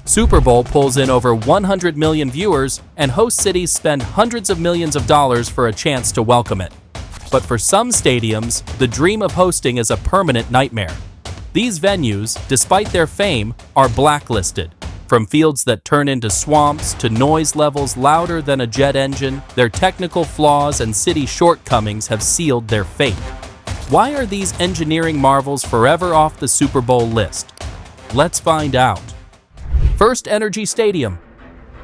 Super Bowl pulls in over 100 million viewers, and host cities spend hundreds of millions of dollars for a chance to welcome it. But for some stadiums, the dream of hosting is a permanent nightmare. These venues, despite their fame, are blacklisted. From fields that turn into swamps to noise levels louder than a jet engine, their technical flaws and city shortcomings have sealed their fate. Why are these engineering marvels forever off the Super Bowl list? Let's find out. FirstEnergy Stadium.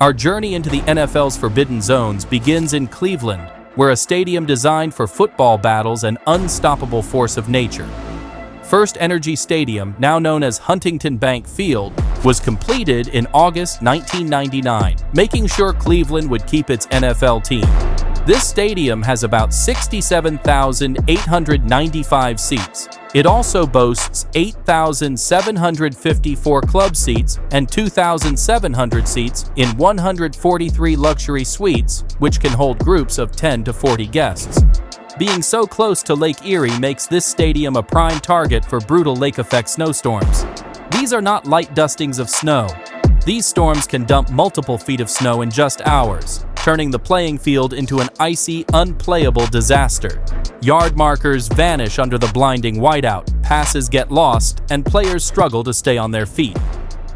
Our journey into the NFL's forbidden zones begins in Cleveland, where a stadium designed for football battles and unstoppable force of nature. FirstEnergy Stadium, now known as Huntington Bank Field, was completed in August 1999, making sure Cleveland would keep its NFL team. This stadium has about 67,895 seats. It also boasts 8,754 club seats and 2,700 seats in 143 luxury suites, which can hold groups of 10 to 40 guests. Being so close to Lake Erie makes this stadium a prime target for brutal lake-effect snowstorms. These are not light dustings of snow. These storms can dump multiple feet of snow in just hours, turning the playing field into an icy, unplayable disaster. Yard markers vanish under the blinding whiteout, passes get lost, and players struggle to stay on their feet.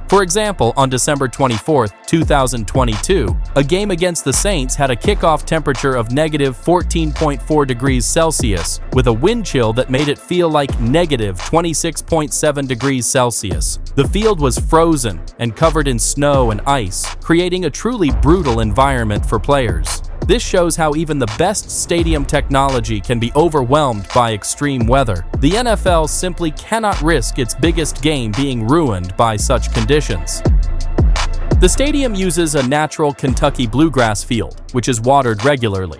For example, on December 24, 2022, a game against the Saints had a kickoff temperature of negative 14.4 degrees Celsius, with a wind chill that made it feel like negative 26.7 degrees Celsius. The field was frozen and covered in snow and ice, creating a truly brutal environment for players. This shows how even the best stadium technology can be overwhelmed by extreme weather. The NFL simply cannot risk its biggest game being ruined by such conditions. The stadium uses a natural Kentucky bluegrass field, which is watered regularly.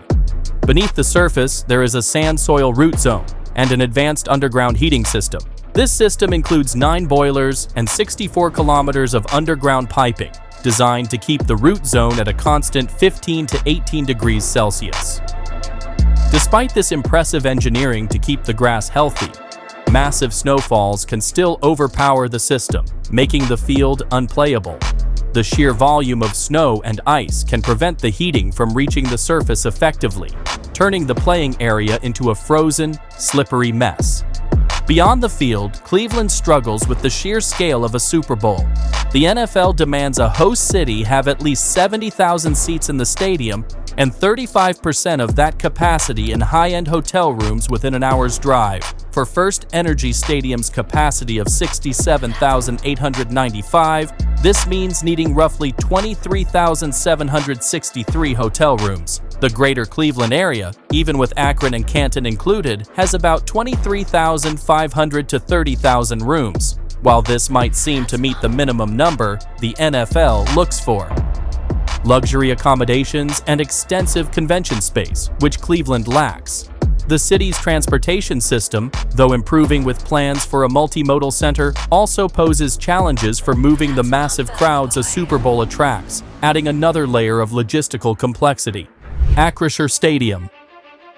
Beneath the surface, there is a sand soil root zone and an advanced underground heating system. This system includes 9 boilers and 64 kilometers of underground piping, designed to keep the root zone at a constant 15 to 18 degrees Celsius. Despite this impressive engineering to keep the grass healthy, massive snowfalls can still overpower the system, making the field unplayable. The sheer volume of snow and ice can prevent the heating from reaching the surface effectively, turning the playing area into a frozen, slippery mess. Beyond the field, Cleveland struggles with the sheer scale of a Super Bowl. The NFL demands a host city have at least 70,000 seats in the stadium and 35% of that capacity in high-end hotel rooms within an hour's drive. For FirstEnergy Stadium's capacity of 67,895, this means needing roughly 23,763 hotel rooms. The greater Cleveland area, even with Akron and Canton included, has about 23,500 to 30,000 rooms. While this might seem to meet the minimum number the NFL looks for. Luxury accommodations and extensive convention space, which Cleveland lacks. The city's transportation system, though improving with plans for a multimodal center, also poses challenges for moving the massive crowds a Super Bowl attracts, adding another layer of logistical complexity. Acrisure Stadium.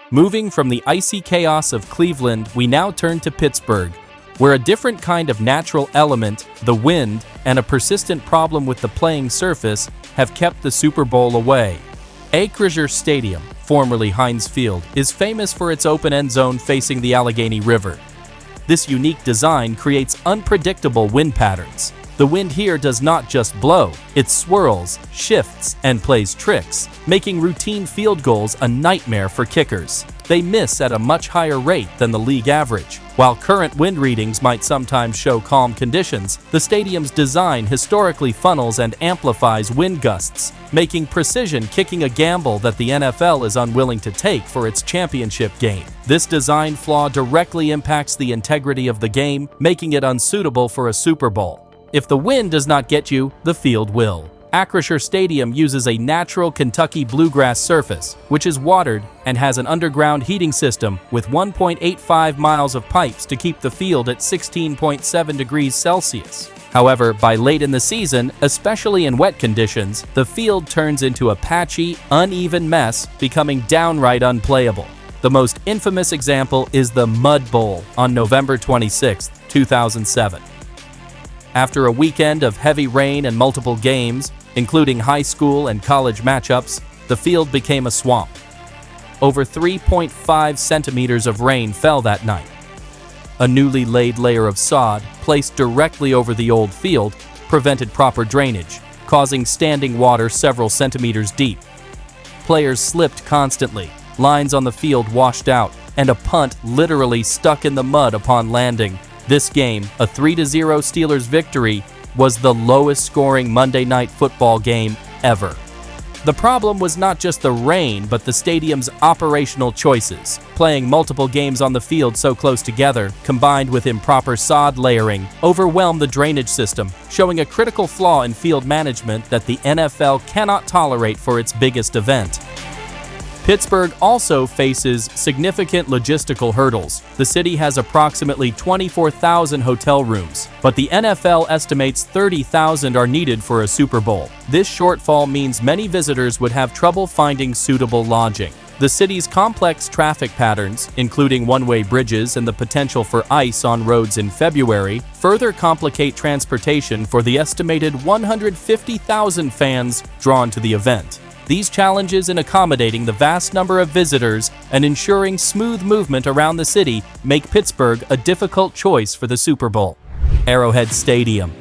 Moving from the icy chaos of Cleveland, we now turn to Pittsburgh, where a different kind of natural element, the wind, and a persistent problem with the playing surface have kept the Super Bowl away. Acrisure Stadium, formerly Heinz Field, is famous for its open end zone facing the Allegheny River. This unique design creates unpredictable wind patterns. The wind here does not just blow, it swirls, shifts, and plays tricks, making routine field goals a nightmare for kickers. They miss at a much higher rate than the league average. While current wind readings might sometimes show calm conditions, the stadium's design historically funnels and amplifies wind gusts, making precision kicking a gamble that the NFL is unwilling to take for its championship game. This design flaw directly impacts the integrity of the game, making it unsuitable for a Super Bowl. If the wind does not get you, the field will. Acrisure Stadium uses a natural Kentucky bluegrass surface, which is watered and has an underground heating system with 1.85 miles of pipes to keep the field at 16.7 degrees Celsius. However, by late in the season, especially in wet conditions, the field turns into a patchy, uneven mess, becoming downright unplayable. The most infamous example is the Mud Bowl on November 26, 2007. After a weekend of heavy rain and multiple games, including high school and college matchups, the field became a swamp. Over 3.5 centimeters of rain fell that night. A newly laid layer of sod, placed directly over the old field, prevented proper drainage, causing standing water several centimeters deep. Players slipped constantly, lines on the field washed out, and a punt literally stuck in the mud upon landing. This game, a 3-0 Steelers victory, was the lowest scoring Monday Night Football game ever. The problem was not just the rain, but the stadium's operational choices. Playing multiple games on the field so close together, combined with improper sod layering, overwhelmed the drainage system, showing a critical flaw in field management that the NFL cannot tolerate for its biggest event. Pittsburgh also faces significant logistical hurdles. The city has approximately 24,000 hotel rooms, but the NFL estimates 30,000 are needed for a Super Bowl. This shortfall means many visitors would have trouble finding suitable lodging. The city's complex traffic patterns, including one-way bridges and the potential for ice on roads in February, further complicate transportation for the estimated 150,000 fans drawn to the event. These challenges in accommodating the vast number of visitors and ensuring smooth movement around the city make Pittsburgh a difficult choice for the Super Bowl. Arrowhead Stadium.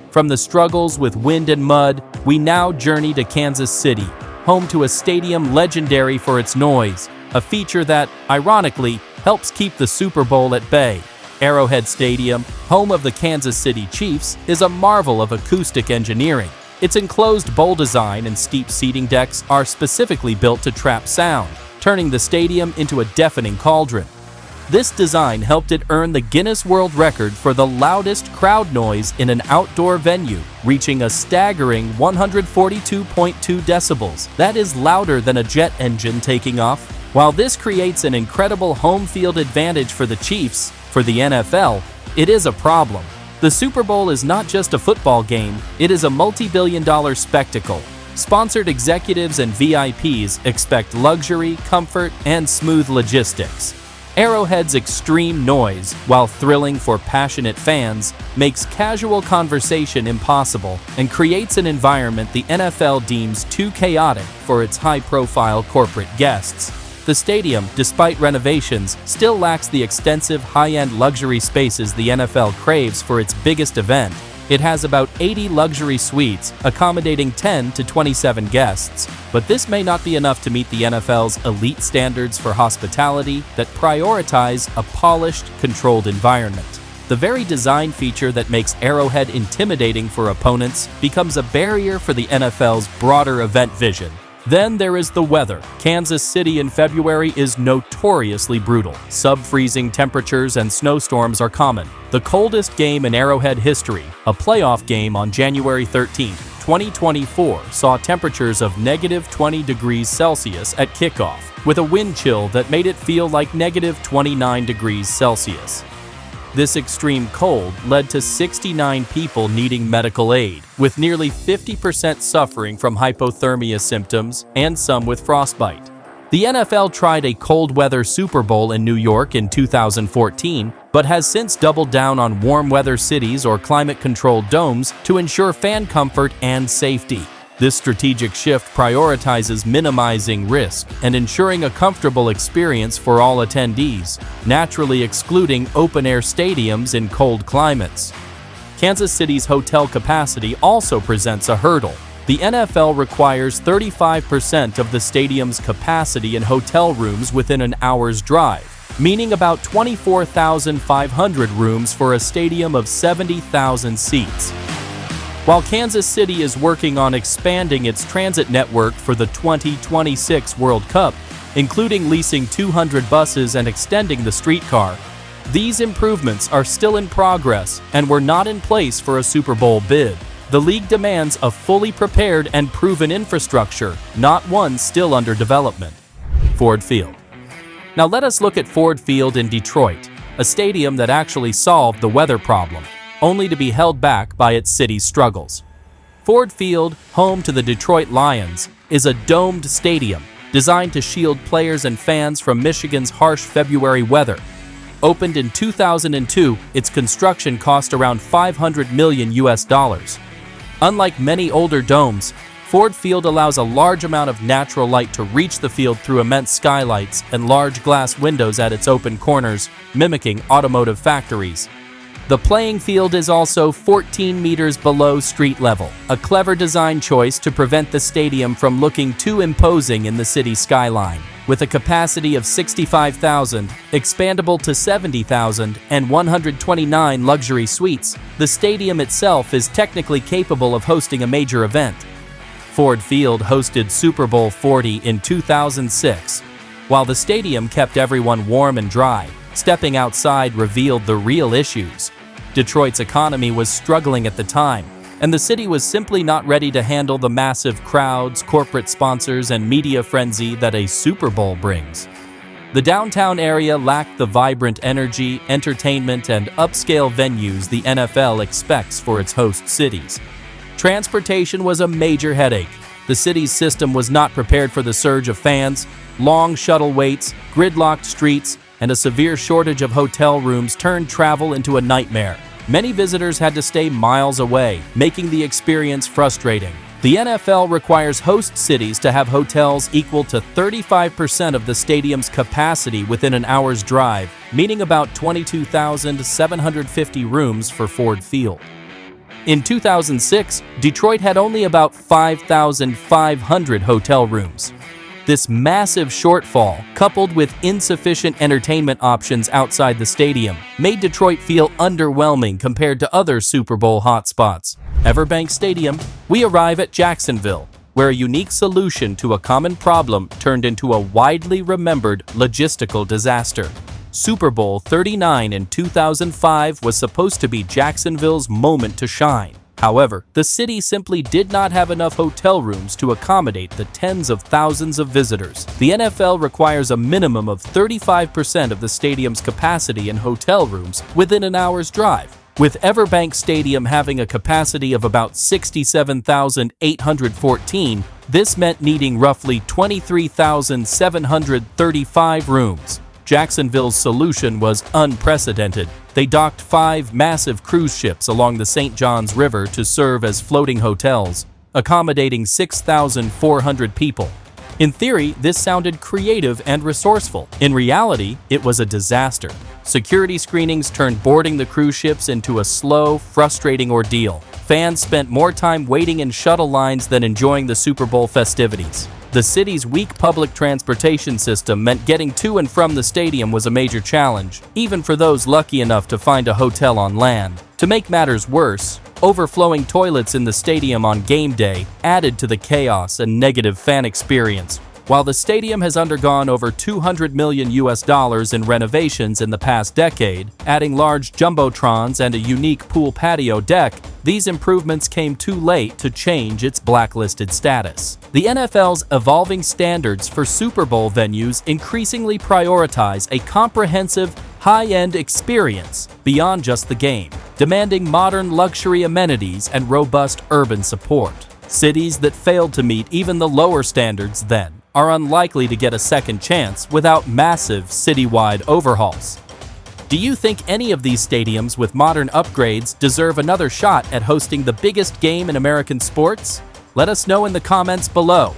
From the struggles with wind and mud, we now journey to Kansas City, home to a stadium legendary for its noise, a feature that, ironically, helps keep the Super Bowl at bay. Arrowhead Stadium, home of the Kansas City Chiefs, is a marvel of acoustic engineering. Its enclosed bowl design and steep seating decks are specifically built to trap sound, turning the stadium into a deafening cauldron. This design helped it earn the Guinness World Record for the loudest crowd noise in an outdoor venue, reaching a staggering 142.2 decibels. That is louder than a jet engine taking off. While this creates an incredible home field advantage for the Chiefs, for the NFL, it is a problem. The Super Bowl is not just a football game, it is a multi-billion-dollar spectacle. Sponsored executives and VIPs expect luxury, comfort, and smooth logistics. Arrowhead's extreme noise, while thrilling for passionate fans, makes casual conversation impossible and creates an environment the NFL deems too chaotic for its high-profile corporate guests. The stadium, despite renovations, still lacks the extensive high-end luxury spaces the NFL craves for its biggest event. It has about 80 luxury suites, accommodating 10 to 27 guests. But this may not be enough to meet the NFL's elite standards for hospitality that prioritize a polished, controlled environment. The very design feature that makes Arrowhead intimidating for opponents becomes a barrier for the NFL's broader event vision. Then there is the weather. Kansas City in February is notoriously brutal. Sub-freezing temperatures and snowstorms are common. The coldest game in Arrowhead history, a playoff game on January 13, 2024, saw temperatures of -20 degrees Celsius at kickoff, with a wind chill that made it feel like -29 degrees Celsius. This extreme cold led to 69 people needing medical aid, with nearly 50% suffering from hypothermia symptoms and some with frostbite. The NFL tried a cold weather Super Bowl in New York in 2014, but has since doubled down on warm weather cities or climate-controlled domes to ensure fan comfort and safety. This strategic shift prioritizes minimizing risk and ensuring a comfortable experience for all attendees, naturally excluding open-air stadiums in cold climates. Kansas City's hotel capacity also presents a hurdle. The NFL requires 35% of the stadium's capacity in hotel rooms within an hour's drive, meaning about 24,500 rooms for a stadium of 70,000 seats. While Kansas City is working on expanding its transit network for the 2026 World Cup, including leasing 200 buses and extending the streetcar, these improvements are still in progress and were not in place for a Super Bowl bid. The league demands a fully prepared and proven infrastructure, not one still under development. Ford Field. Now let us look at Ford Field in Detroit, a stadium that actually solved the weather problem, only to be held back by its city's struggles. Ford Field, home to the Detroit Lions, is a domed stadium designed to shield players and fans from Michigan's harsh February weather. Opened in 2002, its construction cost around $500 million. Unlike many older domes, Ford Field allows a large amount of natural light to reach the field through immense skylights and large glass windows at its open corners, mimicking automotive factories. The playing field is also 14 meters below street level, a clever design choice to prevent the stadium from looking too imposing in the city skyline. With a capacity of 65,000, expandable to 70,000, and 129 luxury suites, the stadium itself is technically capable of hosting a major event. Ford Field hosted Super Bowl 40 in 2006. While the stadium kept everyone warm and dry, stepping outside revealed the real issues. Detroit's economy was struggling at the time, and the city was simply not ready to handle the massive crowds, corporate sponsors, and media frenzy that a Super Bowl brings. The downtown area lacked the vibrant energy, entertainment, and upscale venues the NFL expects for its host cities. Transportation was a major headache. The city's system was not prepared for the surge of fans. Long shuttle waits, gridlocked streets, and a severe shortage of hotel rooms turned travel into a nightmare. Many visitors had to stay miles away, making the experience frustrating. The NFL requires host cities to have hotels equal to 35% of the stadium's capacity within an hour's drive, meaning about 22,750 rooms for Ford Field. In 2006, Detroit had only about 5,500 hotel rooms. This massive shortfall, coupled with insufficient entertainment options outside the stadium, made Detroit feel underwhelming compared to other Super Bowl hotspots. EverBank Stadium, we arrive at Jacksonville, where a unique solution to a common problem turned into a widely remembered logistical disaster. Super Bowl 39 in 2005 was supposed to be Jacksonville's moment to shine. However, the city simply did not have enough hotel rooms to accommodate the tens of thousands of visitors. The NFL requires a minimum of 35% of the stadium's capacity in hotel rooms within an hour's drive. With EverBank Stadium having a capacity of about 67,814, this meant needing roughly 23,735 rooms. Jacksonville's solution was unprecedented. They docked 5 massive cruise ships along the St. Johns River to serve as floating hotels, accommodating 6,400 people. In theory, this sounded creative and resourceful. In reality, it was a disaster. Security screenings turned boarding the cruise ships into a slow, frustrating ordeal. Fans spent more time waiting in shuttle lines than enjoying the Super Bowl festivities. The city's weak public transportation system meant getting to and from the stadium was a major challenge, even for those lucky enough to find a hotel on land. To make matters worse, overflowing toilets in the stadium on game day added to the chaos and negative fan experience. While the stadium has undergone over $200 million in renovations in the past decade, adding large jumbotrons and a unique pool patio deck, these improvements came too late to change its blacklisted status. The NFL's evolving standards for Super Bowl venues increasingly prioritize a comprehensive, high-end experience beyond just the game, demanding modern luxury amenities and robust urban support. Cities that failed to meet even the lower standards then are unlikely to get a second chance without massive citywide overhauls. Do you think any of these stadiums with modern upgrades deserve another shot at hosting the biggest game in American sports? Let us know in the comments below.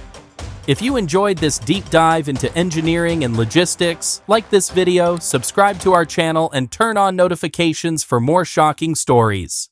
If you enjoyed this deep dive into engineering and logistics, like this video, subscribe to our channel, and turn on notifications for more shocking stories.